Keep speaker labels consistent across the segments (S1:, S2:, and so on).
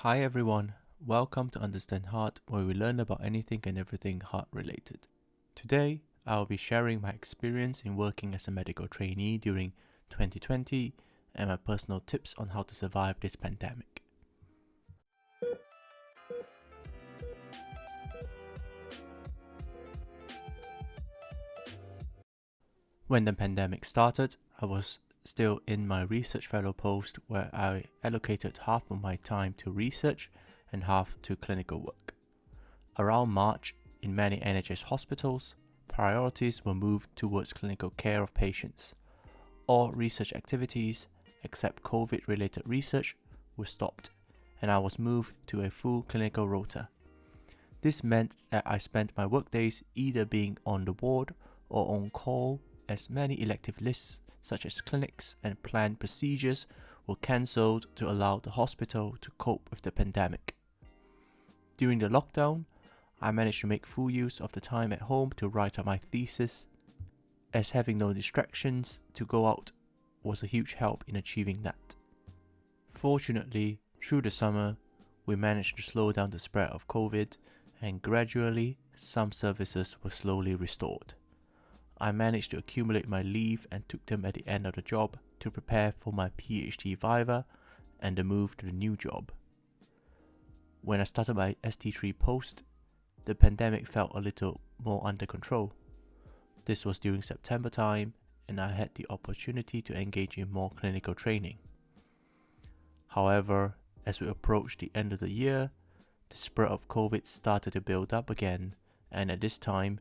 S1: Hi everyone, welcome to Understand Heart, where we learn about anything and everything heart related. Today, I'll be sharing my experience in working as a medical trainee during 2020 and my personal tips on how to survive this pandemic. When the pandemic started, I was still in my research fellow post where I allocated half of my time to research and half to clinical work. Around March, in many NHS hospitals, priorities were moved towards clinical care of patients. All research activities, except COVID-related research, were stopped, and I was moved to a full clinical rota. This meant that I spent my workdays either being on the ward or on call, as many elective lists such as clinics and planned procedures were cancelled to allow the hospital to cope with the pandemic. During the lockdown, I managed to make full use of the time at home to write up my thesis, as having no distractions to go out was a huge help in achieving that. Fortunately, through the summer, we managed to slow down the spread of COVID, and gradually, some services were slowly restored. I managed to accumulate my leave and took them at the end of the job to prepare for my PhD viva and the move to the new job. When I started my ST3 post, the pandemic felt a little more under control. This was during September time, and I had the opportunity to engage in more clinical training. However, as we approached the end of the year, the spread of COVID started to build up again, and at this time,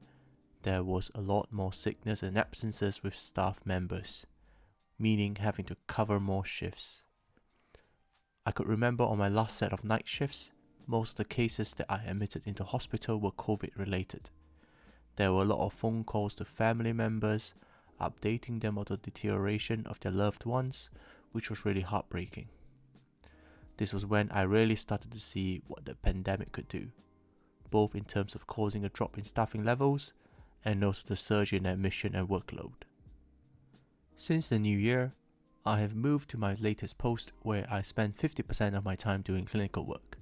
S1: there was a lot more sickness and absences with staff members, meaning having to cover more shifts. I could remember on my last set of night shifts, most of the cases that I admitted into hospital were COVID related. There were a lot of phone calls to family members, updating them on the deterioration of their loved ones, which was really heartbreaking. This was when I really started to see what the pandemic could do, both in terms of causing a drop in staffing levels and also the surge in admission and workload. Since the new year, I have moved to my latest post where I spend 50% of my time doing clinical work.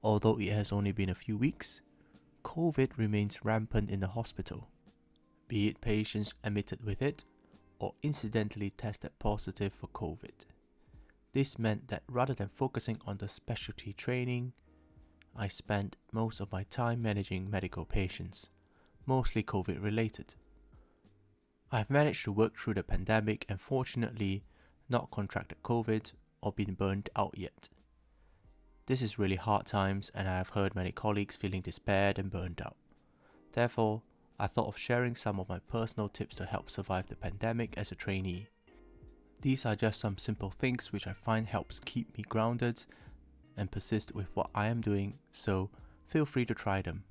S1: Although it has only been a few weeks, COVID remains rampant in the hospital, be it patients admitted with it or incidentally tested positive for COVID. This meant that rather than focusing on the specialty training, I spent most of my time managing medical patients, mostly COVID related. I've managed to work through the pandemic and fortunately not contracted COVID or been burned out yet. This is really hard times, and I have heard many colleagues feeling despaired and burned out. Therefore, I thought of sharing some of my personal tips to help survive the pandemic as a trainee. These are just some simple things which I find helps keep me grounded and persist with what I am doing, so feel free to try them.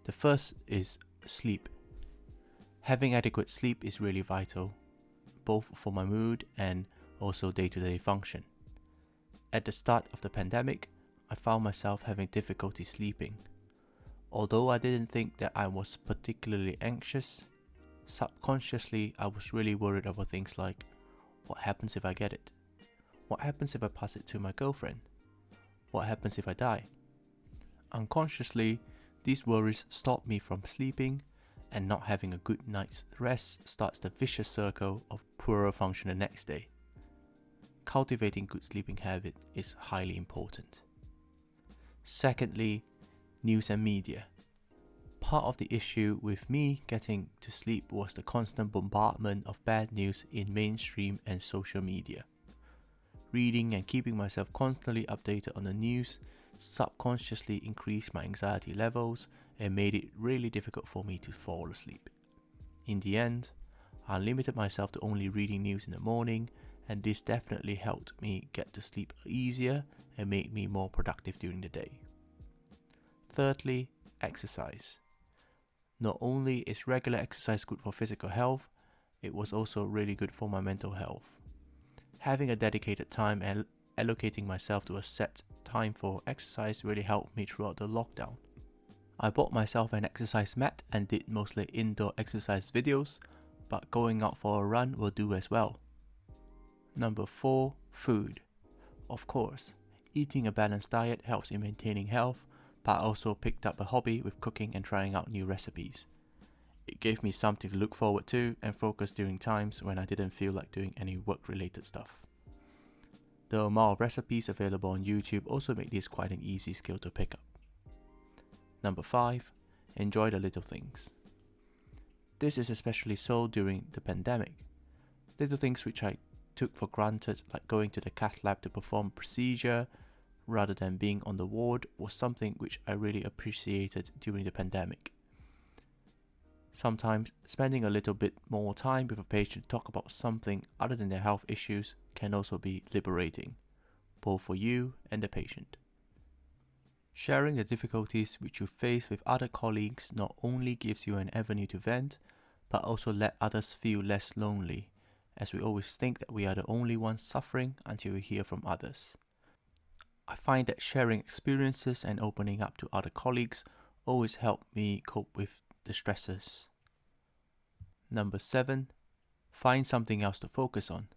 S1: The first is sleep. Having adequate sleep is really vital, both for my mood and also day-to-day function. At the start of the pandemic, I found myself having difficulty sleeping. Although I didn't think that I was particularly anxious, subconsciously I was really worried about things like, what happens if I get it? What happens if I pass it to my girlfriend? What happens if I die? Unconsciously, these worries stop me from sleeping, and not having a good night's rest starts the vicious circle of poorer function the next day. Cultivating good sleeping habit is highly important. Secondly, news and media. Part of the issue with me getting to sleep was the constant bombardment of bad news in mainstream and social media. Reading and keeping myself constantly updated on the news subconsciously increased my anxiety levels and made it really difficult for me to fall asleep. In the end, I limited myself to only reading news in the morning, and this definitely helped me get to sleep easier and made me more productive during the day. Thirdly, exercise. Not only is regular exercise good for physical health, it was also really good for my mental health. Having a dedicated time and allocating myself to a set time for exercise really helped me throughout the lockdown. I bought myself an exercise mat and did mostly indoor exercise videos, but going out for a run will do as well. Number 4, food. Of course, Eating a balanced diet helps in maintaining health, but I also picked up a hobby with cooking and trying out new recipes. It gave me something to look forward to and focus during times when I didn't feel like doing any work-related stuff. The amount of recipes available on YouTube also made this quite an easy skill to pick up. Number 5. Enjoy the little things. This is especially so during the pandemic. Little things which I took for granted, like going to the cath lab to perform a procedure rather than being on the ward, was something which I really appreciated during the pandemic. Sometimes spending a little bit more time with a patient to talk about something other than their health issues can also be liberating, both for you and the patient. Sharing the difficulties which you face with other colleagues not only gives you an avenue to vent, but also let others feel less lonely, as we always think that we are the only ones suffering until we hear from others. I find that sharing experiences and opening up to other colleagues always help me cope with the stresses. Number 7. Find something else to focus on.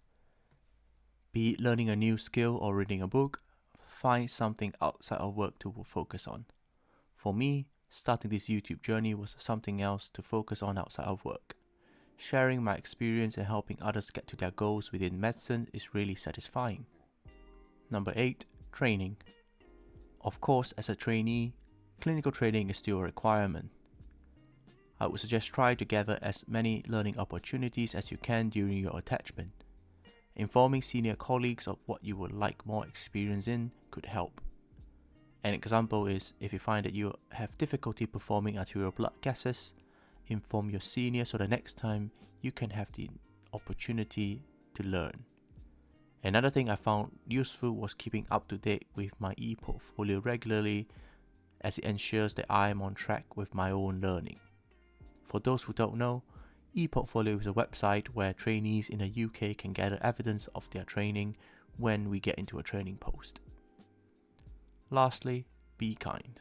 S1: Be it learning a new skill or reading a book, find something outside of work to focus on. For me, starting this YouTube journey was something else to focus on outside of work. Sharing my experience and helping others get to their goals within medicine is really satisfying. Number 8. Training. Of course, as a trainee, clinical training is still a requirement. I would suggest try to gather as many learning opportunities as you can during your attachment. Informing senior colleagues of what you would like more experience in could help. An example is if you find that you have difficulty performing arterial blood gases, inform your senior so the next time you can have the opportunity to learn. Another thing I found useful was keeping up to date with my e-portfolio regularly, as it ensures that I am on track with my own learning. For those who don't know, ePortfolio is a website where trainees in the UK can gather evidence of their training when we get into a training post. Lastly, be kind.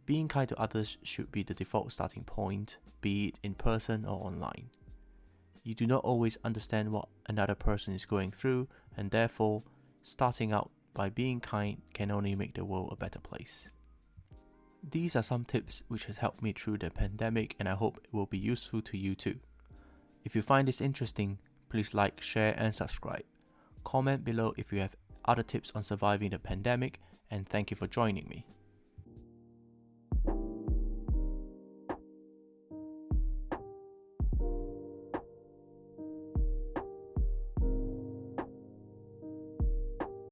S1: Being kind to others should be the default starting point, be it in person or online. You do not always understand what another person is going through, and therefore, starting out by being kind can only make the world a better place. These are some tips which has helped me through the pandemic, and I hope it will be useful to you too. If you find this interesting, please like, share and subscribe. Comment below if you have other tips on surviving the pandemic, and thank you for joining me.